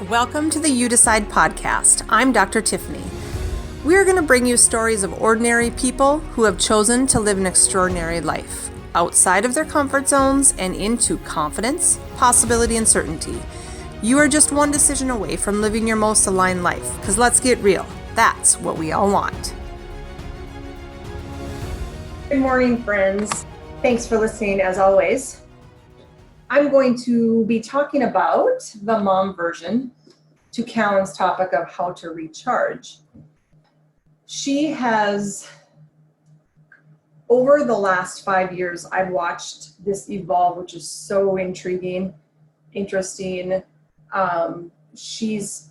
Welcome to the You Decide podcast. I'm Dr. Tiffany. We're going to bring you stories of ordinary people who have chosen to live an extraordinary life, outside of their comfort zones and into confidence, possibility, and certainty. You are just one decision away from living your most aligned life, because let's get real, that's what we all want. Good morning, friends. Thanks for listening, as always. I'm going to be talking about the mom version to Callan's topic of how to recharge. She has, over the last 5 years, I've watched this evolve, which is so intriguing, interesting. She's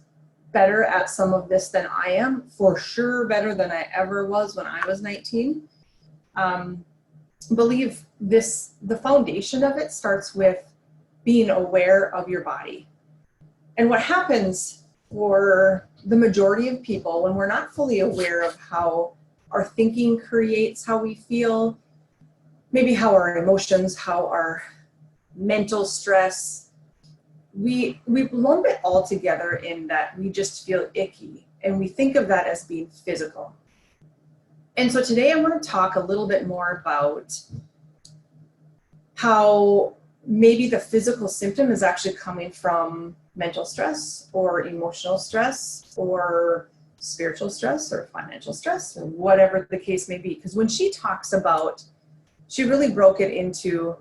better at some of this than I am, for sure better than I ever was when I was 19. Believe this, the foundation of it starts with being aware of your body. And what happens for the majority of people when we're not fully aware of how our thinking creates how we feel, maybe how our emotions, how our mental stress, we lump it all together in that we just feel icky, and we think of that as being physical. And so today I'm going to talk a little bit more about how maybe the physical symptom is actually coming from mental stress or emotional stress or spiritual stress or financial stress or whatever the case may be. Because when she talks about, she really broke it into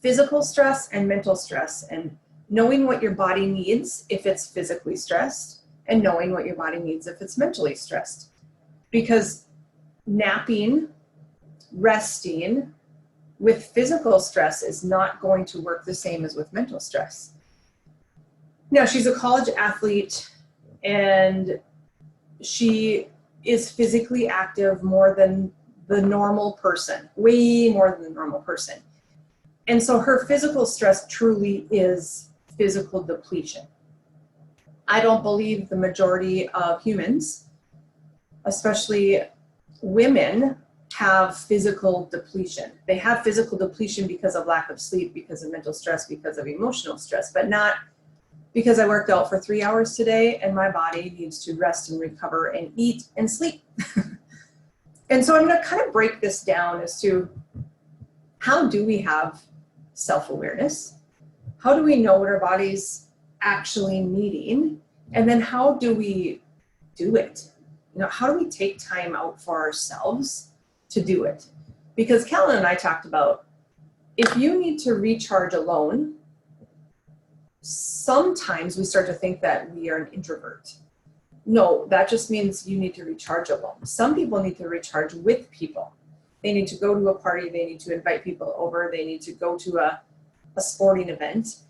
physical stress and mental stress, and knowing what your body needs if it's physically stressed and knowing what your body needs if it's mentally stressed. Because napping, resting with physical stress is not going to work the same as with mental stress. Now, she's a college athlete and she is physically active more than the normal person, way more than the normal person. And so her physical stress truly is physical depletion. I don't believe the majority of humans, especially women, have physical depletion. They have physical depletion because of lack of sleep, because of mental stress, because of emotional stress, but not because I worked out for 3 hours today and my body needs to rest and recover and eat and sleep. And so I'm going to kind of break this down as to how do we have self-awareness? How do we know what our body's actually needing? And then how do we do it? You know, how do we take time out for ourselves to do it? Because Callan and I talked about, if you need to recharge alone, sometimes we start to think that we are an introvert. No, that just means you need to recharge alone. Some people need to recharge with people. They need to go to a party, they need to invite people over, they need to go to a sporting event,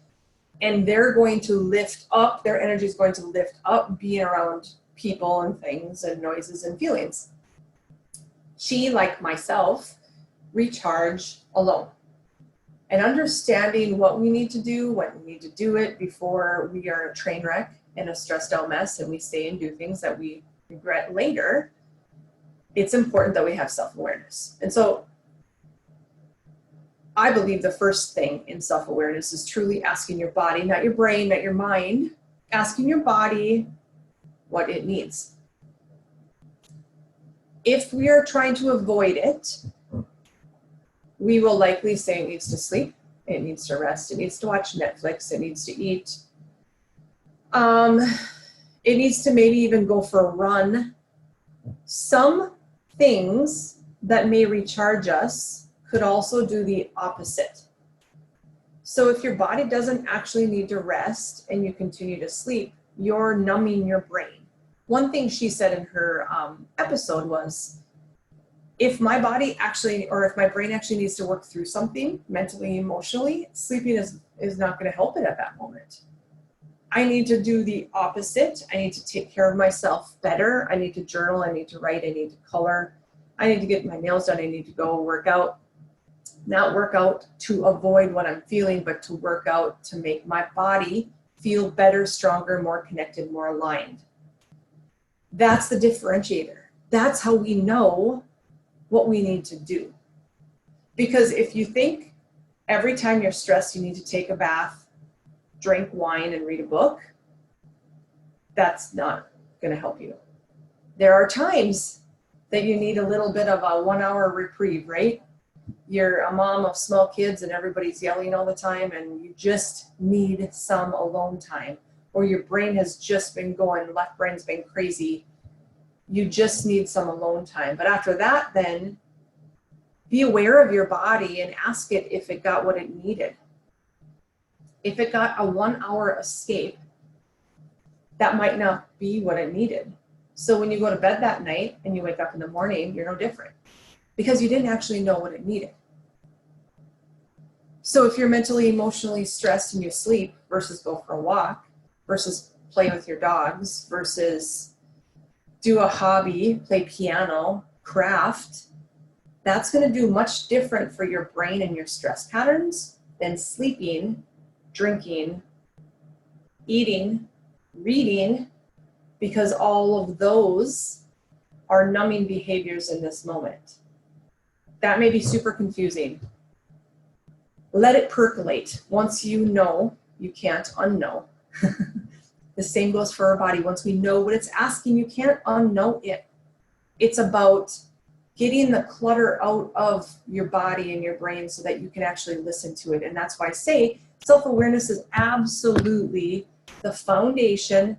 and they're going to lift up, their energy is going to lift up being around people and things and noises and feelings. She, like myself, recharge alone. And understanding what we need to do, when we need to do it before we are a train wreck and a stressed out mess and we stay and do things that we regret later, it's important that we have self-awareness. And so I believe the first thing in self-awareness is truly asking your body, not your brain, not your mind, asking your body what it needs. If we are trying to avoid it, we will likely say it needs to sleep, it needs to rest, it needs to watch Netflix, it needs to eat. It needs to maybe even go for a run. Some things that may recharge us could also do the opposite. So if your body doesn't actually need to rest and you continue to sleep, you're numbing your brain. One thing she said in her episode was, if my body actually, or if my brain actually needs to work through something mentally, emotionally, sleeping is not going to help it at that moment. I need to do the opposite. I need to take care of myself better. I need to journal. I need to write. I need to color. I need to get my nails done. I need to go work out. Not work out to avoid what I'm feeling, but to work out to make my body feel better, stronger, more connected, more aligned. That's the differentiator. That's how we know what we need to do. Because if you think every time you're stressed, you need to take a bath, drink wine, and read a book, that's not going to help you. There are times that you need a little bit of a 1 hour reprieve, right? You're a mom of small kids and everybody's yelling all the time and you just need some alone time, or your brain has just been going, left brain's been crazy. You just need some alone time. But after that, then be aware of your body and ask it if it got what it needed. If it got a 1 hour escape, that might not be what it needed. So when you go to bed that night and you wake up in the morning, you're no different because you didn't actually know what it needed. So if you're mentally, emotionally stressed and you sleep versus go for a walk versus play with your dogs versus do a hobby, play piano, craft, that's going to do much different for your brain and your stress patterns than sleeping, drinking, eating, reading, because all of those are numbing behaviors in this moment. That may be super confusing. Let it percolate. Once you know, you can't unknow. The same goes for our body. Once we know what it's asking, you can't unknow it. It's about getting the clutter out of your body and your brain so that you can actually listen to it. And that's why I say self-awareness is absolutely the foundation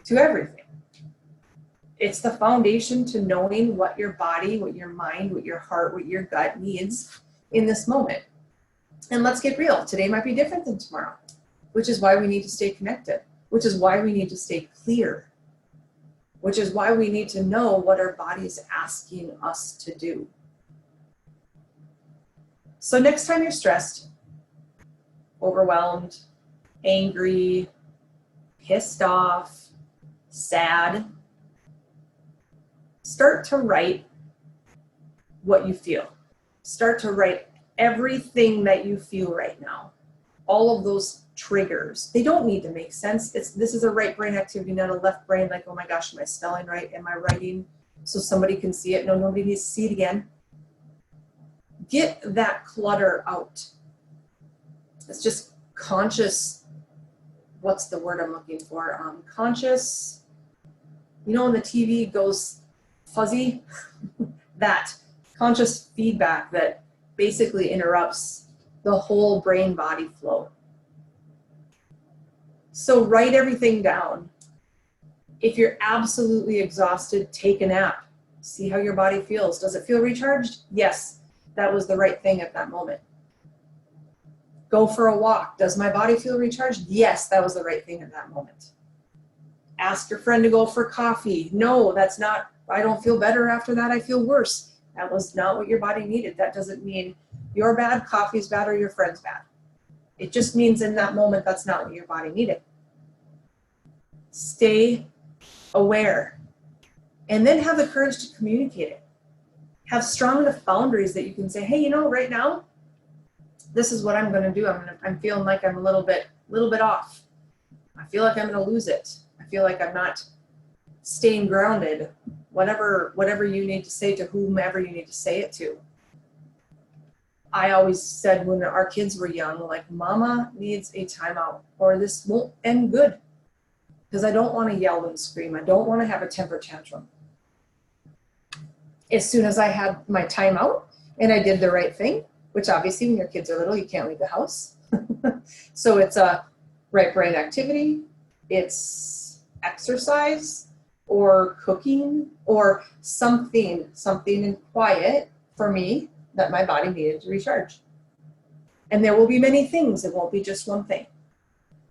to everything. It's the foundation to knowing what your body, what your mind, what your heart, what your gut needs in this moment. And let's get real. Today might be different than tomorrow, which is why we need to stay connected, which is why we need to stay clear, which is why we need to know what our body is asking us to do. So next time you're stressed, overwhelmed, angry, pissed off, sad, start to write what you feel. Start to write everything that you feel right now. All of those triggers. They don't need to make sense. This is a right brain activity, not a left brain, like, oh my gosh, am I spelling right? Am I writing so somebody can see it? No, nobody needs to see it again. Get that clutter out. It's just conscious, what's the word I'm looking for? Conscious, you know when the TV goes fuzzy? That conscious feedback that basically interrupts the whole brain-body flow. So write everything down. If you're absolutely exhausted, take a nap. See how your body feels. Does it feel recharged? Yes, that was the right thing at that moment. Go for a walk. Does my body feel recharged? Yes, that was the right thing at that moment. Ask your friend to go for coffee. No, that's not, I don't feel better after that, I feel worse. That was not what your body needed. That doesn't mean you're bad, coffee's bad, or your friend's bad. It just means in that moment, that's not what your body needed. Stay aware. And then have the courage to communicate it. Have strong enough boundaries that you can say, hey, you know, right now, this is what I'm going to do. I'm feeling like I'm a little bit off. I feel like I'm going to lose it. I feel like I'm not staying grounded. Whatever you need to say to whomever you need to say it to. I always said when our kids were young, like, mama needs a timeout or this won't end good. Because I don't want to yell and scream. I don't want to have a temper tantrum. As soon as I had my timeout and I did the right thing, which obviously when your kids are little, you can't leave the house. So it's a right brain activity. It's exercise or cooking or something in quiet for me that my body needed to recharge. And there will be many things. It won't be just one thing.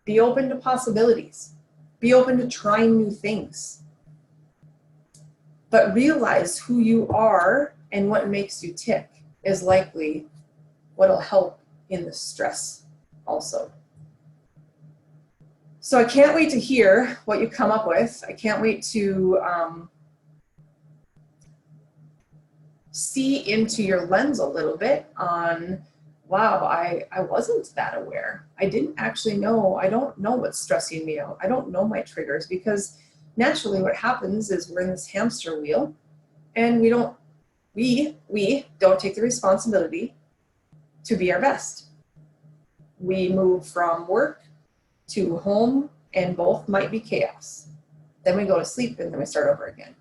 Be open to possibilities. Be open to trying new things. But realize who you are and what makes you tick is likely what'll help in the stress also. So I can't wait to hear what you come up with. I can't wait to see into your lens a little bit on, wow, I wasn't that aware. I didn't actually know. I don't know what's stressing me out. I don't know my triggers, because naturally what happens is we're in this hamster wheel and we don't take the responsibility to be our best. We move from work to home and both might be chaos. Then we go to sleep and then we start over again.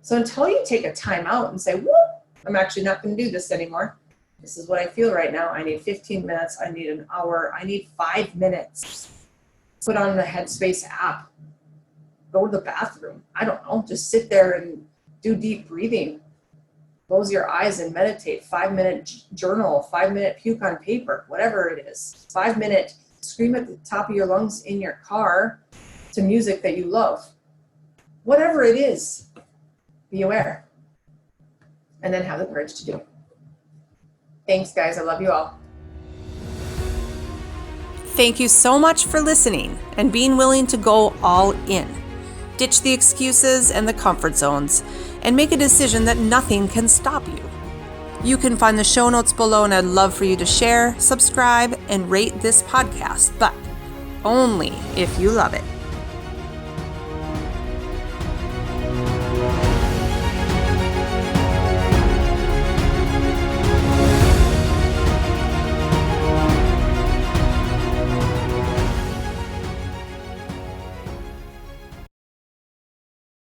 So until you take a time out and say, whoop, I'm actually not going to do this anymore. This is what I feel right now. I need 15 minutes. I need an hour. I need 5 minutes. Put on the Headspace app. Go to the bathroom. I don't know. Just sit there and do deep breathing. Close your eyes and meditate. 5-minute journal. 5-minute puke on paper. Whatever it is. 5-minute scream at the top of your lungs in your car to music that you love. Whatever it is, be aware. And then have the courage to do it. Thanks, guys. I love you all. Thank you so much for listening and being willing to go all in. Ditch the excuses and the comfort zones and make a decision that nothing can stop you. You can find the show notes below, and I'd love for you to share, subscribe, and rate this podcast, but only if you love it.